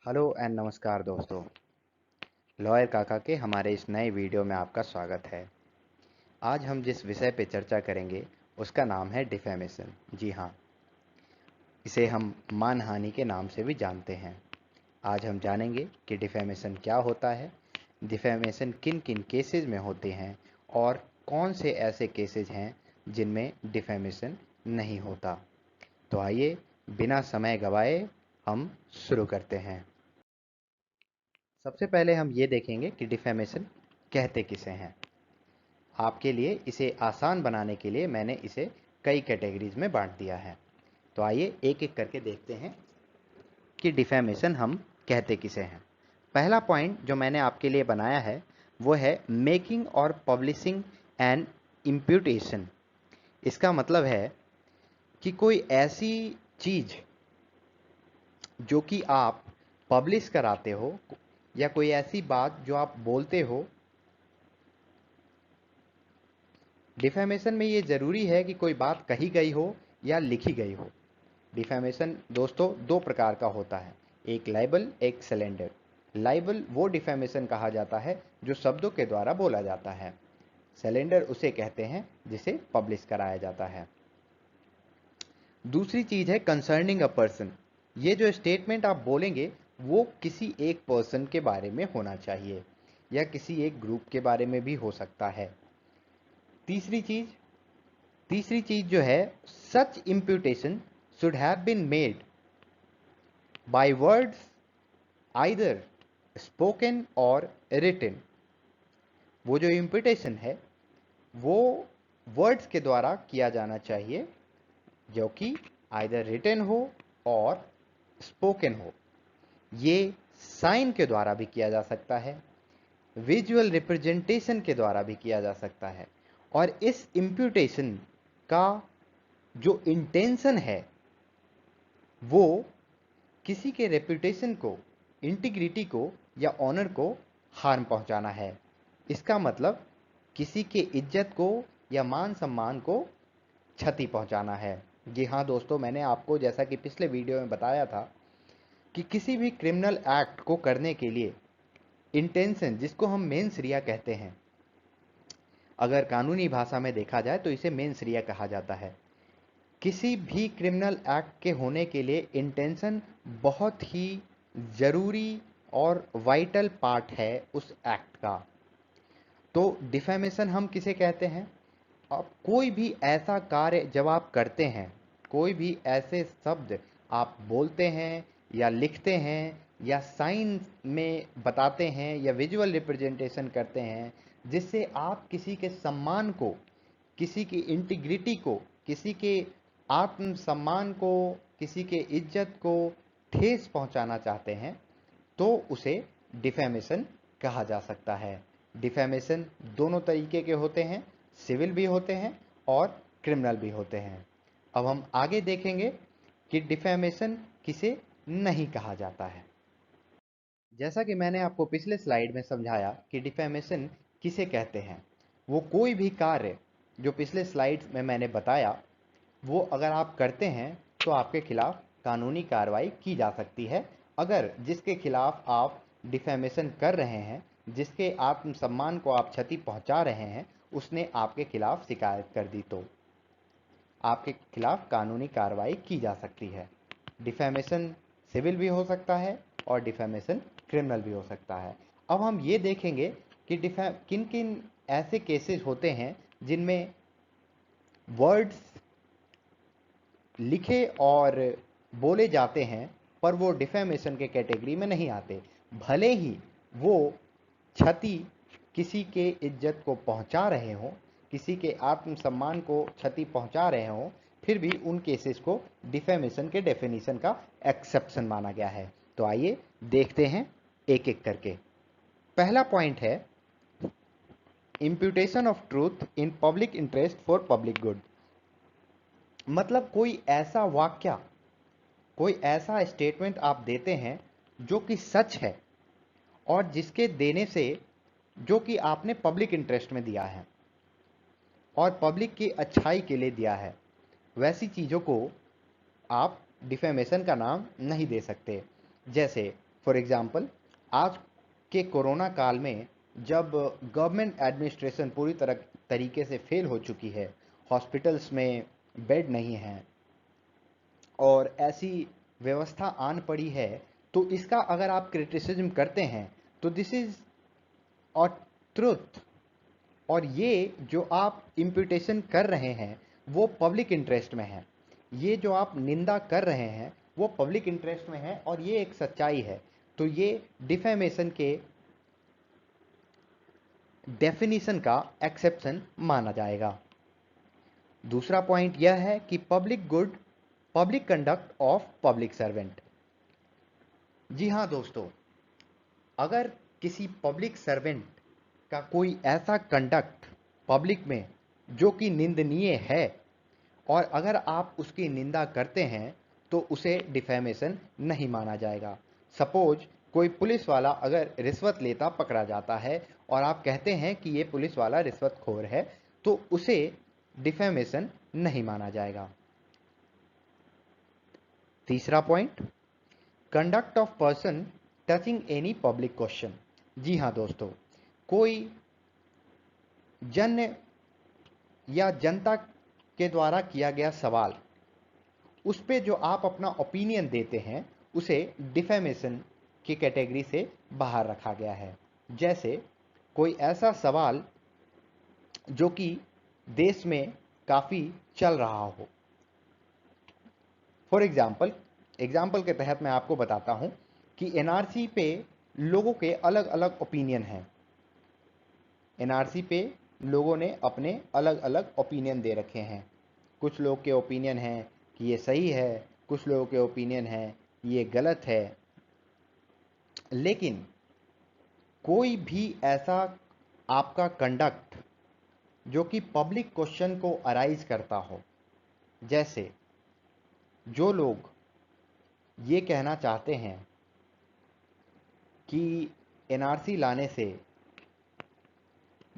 Hello and नमस्कार दोस्तों। Lawyer काका के हमारे इस नए वीडियो में आपका स्वागत है। आज हम जिस विषय पे चर्चा करेंगे उसका नाम है डिफेमेशन। जी हाँ, इसे हम मानहानि के नाम से भी जानते हैं। आज हम जानेंगे कि डिफेमेशन क्या होता है, डिफेमेशन किन किन केसेस में होते हैं और कौन से ऐसे केसेस हैं जिनमें डिफेमेशन नहीं होता। तो आइए बिना समय गवाए हम शुरू करते हैं। सबसे पहले हम ये देखेंगे कि डिफेमेशन कहते किसे हैं। आपके लिए इसे आसान बनाने के लिए मैंने इसे कई कैटेगरीज में बांट दिया है। तो आइए एक एक करके देखते हैं कि डिफेमेशन हम कहते किसे हैं। पहला पॉइंट जो मैंने आपके लिए बनाया है वो है मेकिंग और पब्लिशिंग एंड इम्प्यूटेशन। इसका मतलब है कि कोई ऐसी चीज़ जो कि आप पब्लिश कराते हो या कोई ऐसी बात जो आप बोलते हो। डिफेमेशन में ये ज़रूरी है कि कोई बात कही गई हो या लिखी गई हो। डिफेमेशन दोस्तों दो प्रकार का होता है, एक लाइबल, एक सिलेंडर। लाइबल वो डिफेमेशन कहा जाता है जो शब्दों के द्वारा बोला जाता है। सिलेंडर उसे कहते हैं जिसे पब्लिश कराया जाता है। दूसरी चीज़ है कंसर्निंग अ पर्सन। ये जो स्टेटमेंट आप बोलेंगे वो किसी एक पर्सन के बारे में होना चाहिए या किसी एक ग्रुप के बारे में भी हो सकता है। तीसरी चीज़ तीसरी चीज जो है, such imputation should have been made by words either spoken or written. वो जो इम्प्यूटेशन है वो वर्ड्स के द्वारा किया जाना चाहिए जो कि आइदर रिटन हो और स्पोकन हो। ये साइन के द्वारा भी किया जा सकता है, विजुअल रिप्रेजेंटेशन के द्वारा भी किया जा सकता है। और इस इम्प्यूटेशन का जो इंटेंशन है वो किसी के रेपुटेशन को, इंटीग्रिटी को या ऑनर को हार्म पहुंचाना है। इसका मतलब किसी के इज्जत को या मान सम्मान को क्षति पहुंचाना है। जी हाँ दोस्तों, मैंने आपको जैसा कि पिछले वीडियो में बताया था कि किसी भी क्रिमिनल एक्ट को करने के लिए इंटेंशन, जिसको हम मेंस रिया कहते हैं, अगर कानूनी भाषा में देखा जाए तो इसे मेंस रिया कहा जाता है। किसी भी क्रिमिनल एक्ट के होने के लिए इंटेंशन बहुत ही ज़रूरी और वाइटल पार्ट है उस एक्ट का। तो डिफेमेशन हम किसे कहते हैं? अब कोई भी ऐसा कार्य जब आप करते हैं, कोई भी ऐसे शब्द आप बोलते हैं या लिखते हैं या साइन में बताते हैं या विजुअल रिप्रेजेंटेशन करते हैं जिससे आप किसी के सम्मान को, किसी की इंटीग्रिटी को, किसी के आत्मसम्मान को, किसी के इज्जत को ठेस पहुंचाना चाहते हैं, तो उसे डिफेमेशन कहा जा सकता है। डिफेमेशन दोनों तरीके के होते हैं, सिविल भी होते हैं और क्रिमिनल भी होते हैं। अब हम आगे देखेंगे कि डिफेमेशन किसे नहीं कहा जाता है। जैसा कि मैंने आपको पिछले स्लाइड में समझाया कि डिफेमेशन किसे कहते हैं, वो कोई भी कार्य जो पिछले स्लाइड्स में मैंने बताया वो अगर आप करते हैं तो आपके खिलाफ कानूनी कार्रवाई की जा सकती है। अगर जिसके खिलाफ आप डिफेमेशन कर रहे हैं, जिसके आत्मसम्मान को आप क्षति पहुंचा रहे हैं, उसने आपके खिलाफ शिकायत कर दी तो आपके खिलाफ कानूनी कार्रवाई की जा सकती है। डिफेमेशन सिविल भी हो सकता है और डिफेमेशन क्रिमिनल भी हो सकता है। अब हम ये देखेंगे कि किन किन ऐसे केसेस होते हैं जिनमें वर्ड्स लिखे और बोले जाते हैं पर वो डिफेमेशन के कैटेगरी में नहीं आते, भले ही वो क्षति किसी के इज्जत को पहुंचा रहे हों, किसी के आत्मसम्मान को क्षति पहुंचा रहे हों, फिर भी उन केसेस को डिफेमेशन के डेफिनेशन का एक्सेप्शन माना गया है। तो आइए देखते हैं एक एक करके। पहला पॉइंट है imputation of truth in public interest for public good. मतलब कोई ऐसा वाक्य, कोई ऐसा स्टेटमेंट आप देते हैं जो कि सच है और जिसके देने से, जो कि आपने पब्लिक इंटरेस्ट में दिया है और पब्लिक की अच्छाई के लिए दिया है, वैसी चीज़ों को आप डिफेमेशन का नाम नहीं दे सकते। जैसे फॉर एग्जाम्पल, आज के कोरोना काल में जब गवर्नमेंट एडमिनिस्ट्रेशन पूरी तरीके से फेल हो चुकी है, हॉस्पिटल्स में बेड नहीं है और ऐसी व्यवस्था आन पड़ी है, तो इसका अगर आप क्रिटिसिज्म करते हैं तो दिस इज अ ट्रुथ। और ये जो आप इम्प्यूटेशन कर रहे हैं वो पब्लिक इंटरेस्ट में है, ये जो आप निंदा कर रहे हैं वो पब्लिक इंटरेस्ट में है और ये एक सच्चाई है। तो ये डिफेमेशन के डेफिनेशन का एक्सेप्शन माना जाएगा। दूसरा पॉइंट यह है कि public good, public conduct of public servant. जी हाँ दोस्तों, अगर किसी पब्लिक सर्वेंट का कोई ऐसा कंडक्ट पब्लिक में जो कि निंदनीय है और अगर आप उसकी निंदा करते हैं तो उसे डिफेमेशन नहीं माना जाएगा। सपोज कोई पुलिस वाला अगर रिश्वत लेता पकड़ा जाता है और आप कहते हैं कि ये पुलिस वाला रिश्वतखोर है, तो उसे डिफेमेशन नहीं माना जाएगा। तीसरा point, conduct of person touching any public question. जी हाँ दोस्तों, कोई जन या जनता के द्वारा किया गया सवाल, उस पे जो आप अपना ओपिनियन देते हैं उसे डिफेमेशन की कैटेगरी से बाहर रखा गया है। जैसे कोई ऐसा सवाल जो कि देश में काफ़ी चल रहा हो। फॉर एग्जाम्पल के तहत मैं आपको बताता हूं कि एनआरसी पे लोगों के अलग अलग ओपिनियन हैं। एनआरसी पे लोगों ने अपने अलग अलग ओपिनियन दे रखे हैं। कुछ लोग के ओपिनियन हैं कि ये सही है, कुछ लोगों के ओपिनियन हैं कि ये गलत है। लेकिन कोई भी ऐसा आपका कंडक्ट जो कि पब्लिक क्वेश्चन को अराइज करता हो, जैसे जो लोग ये कहना चाहते हैं कि एनआरसी लाने से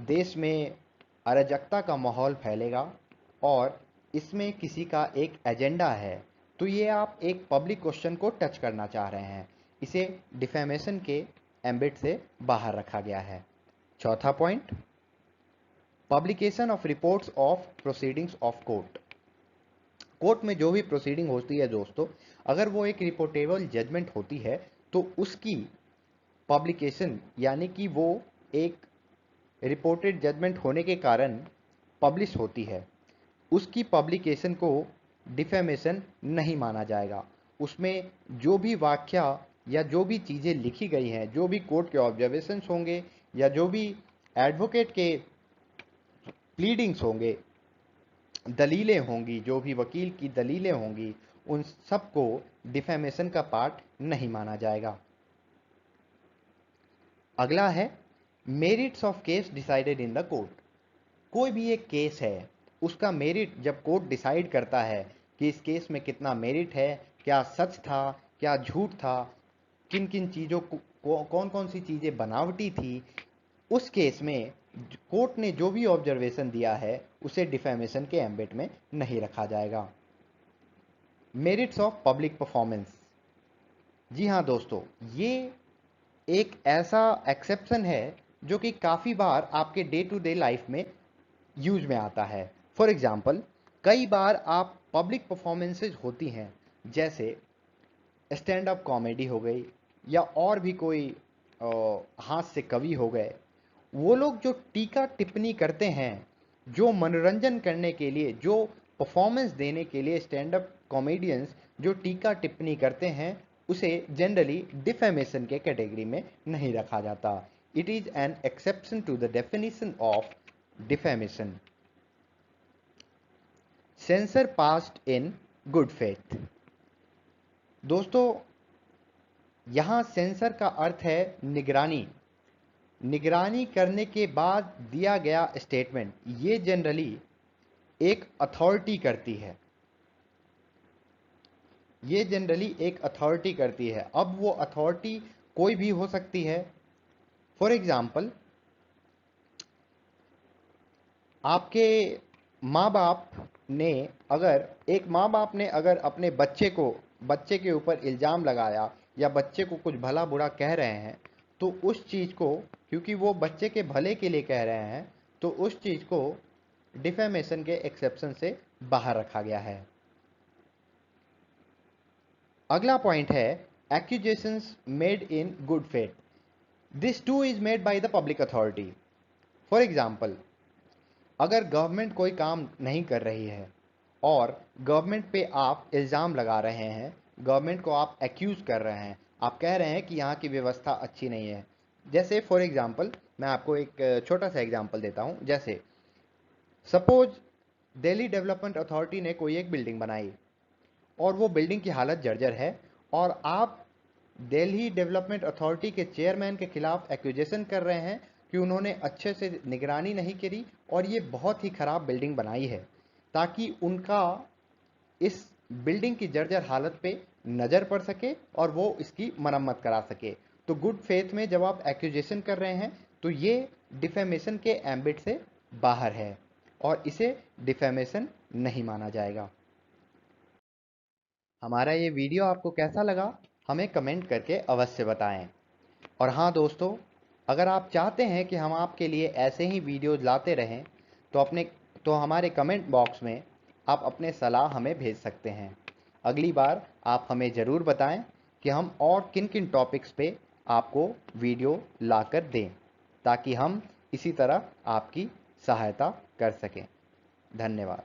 देश में अराजकता का माहौल फैलेगा और इसमें किसी का एक एजेंडा है, तो ये आप एक पब्लिक क्वेश्चन को टच करना चाह रहे हैं, इसे डिफेमेशन के एम्बिट से बाहर रखा गया है। चौथा point, publication of reports of proceedings of court. Court में जो भी प्रोसीडिंग होती है दोस्तों, अगर वो एक रिपोर्टेबल जजमेंट होती है तो उसकी पब्लिकेशन, यानी कि वो एक रिपोर्टेड जजमेंट होने के कारण पब्लिश होती है, उसकी पब्लिकेशन को डिफेमेशन नहीं माना जाएगा। उसमें जो भी वाक्या या जो भी चीज़ें लिखी गई हैं, जो भी कोर्ट के ऑब्जर्वेशंस होंगे या जो भी एडवोकेट के प्लीडिंग्स होंगे, दलीलें होंगी, जो भी वकील की दलीलें होंगी, उन सबको डिफेमेशन का पार्ट नहीं माना जाएगा। अगला है merits of case decided in the court. कोई भी एक केस है, उसका मेरिट जब कोर्ट डिसाइड करता है कि इस केस में कितना मेरिट है, क्या सच था, क्या झूठ था, किन किन चीज़ों को कौन कौन सी चीज़ें बनावटी थी, उस केस में कोर्ट ने जो भी ऑब्जर्वेशन दिया है उसे डिफेमेशन के एम्बिट में नहीं रखा जाएगा। Merits of public performance. जी हाँ दोस्तों, ये एक ऐसा एक्सेप्शन है जो कि काफ़ी बार आपके डे टू डे लाइफ में यूज में आता है। फॉर एग्जाम्पल, कई बार आप पब्लिक परफॉर्मेंसेज होती हैं, जैसे स्टैंड अप कॉमेडी हो गई या और भी कोई हास्य कवि हो गए। वो लोग जो टीका टिप्पणी करते हैं, जो मनोरंजन करने के लिए, जो परफॉर्मेंस देने के लिए स्टैंड अप कॉमेडियंस जो टीका टिप्पणी करते हैं, उसे जनरली डिफेमेशन के कैटेगरी में नहीं रखा जाता। It is an exception to the definition of defamation. Censure passed in good faith. दोस्तों, यहां सेंसर का अर्थ है निगरानी। निगरानी करने के बाद दिया गया स्टेटमेंट, ये जनरली एक अथॉरिटी करती है, ये जनरली एक अथॉरिटी करती है। अब वो अथॉरिटी कोई भी हो सकती है। फॉर एग्जाम्पल, आपके माँ बाप ने अगर अपने बच्चे के ऊपर इल्ज़ाम लगाया या बच्चे को कुछ भला बुरा कह रहे हैं, तो उस चीज़ को, क्योंकि वो बच्चे के भले के लिए कह रहे हैं, तो उस चीज़ को डिफेमेशन के एक्सेप्शन से बाहर रखा गया है। अगला पॉइंट है accusations made in good faith. This two is made by the public authority. For example, अगर गवर्नमेंट कोई काम नहीं कर रही है और गवर्नमेंट पे आप इल्ज़ाम लगा रहे हैं, गवर्नमेंट को आप एक्यूज़ कर रहे हैं, आप कह रहे हैं कि यहाँ की व्यवस्था अच्छी नहीं है। जैसे फॉर एग्जांपल मैं आपको एक छोटा सा एग्जांपल देता हूँ। जैसे सपोज दिल्ली डेवलपमेंट अथॉरिटी ने कोई एक बिल्डिंग बनाई और वो बिल्डिंग की हालत जर्जर है, और आप दिल्ली डेवलपमेंट अथॉरिटी के चेयरमैन के खिलाफ एक्यूजेशन कर रहे हैं कि उन्होंने अच्छे से निगरानी नहीं करी और ये बहुत ही ख़राब बिल्डिंग बनाई है, ताकि उनका इस बिल्डिंग की जर्जर हालत पे नज़र पड़ सके और वो इसकी मरम्मत करा सके। तो गुड फेथ में जब आप एक्यूजेशन कर रहे हैं तो ये डिफेमेशन के एम्बिट से बाहर है और इसे डिफेमेशन नहीं माना जाएगा। हमारा ये वीडियो आपको कैसा लगा हमें कमेंट करके अवश्य बताएं। और हाँ दोस्तों, अगर आप चाहते हैं कि हम आपके लिए ऐसे ही वीडियोज लाते रहें तो हमारे कमेंट बॉक्स में आप अपने सलाह हमें भेज सकते हैं। अगली बार आप हमें ज़रूर बताएं कि हम और किन किन टॉपिक्स पे आपको वीडियो लाकर दें, ताकि हम इसी तरह आपकी सहायता कर सकें। धन्यवाद।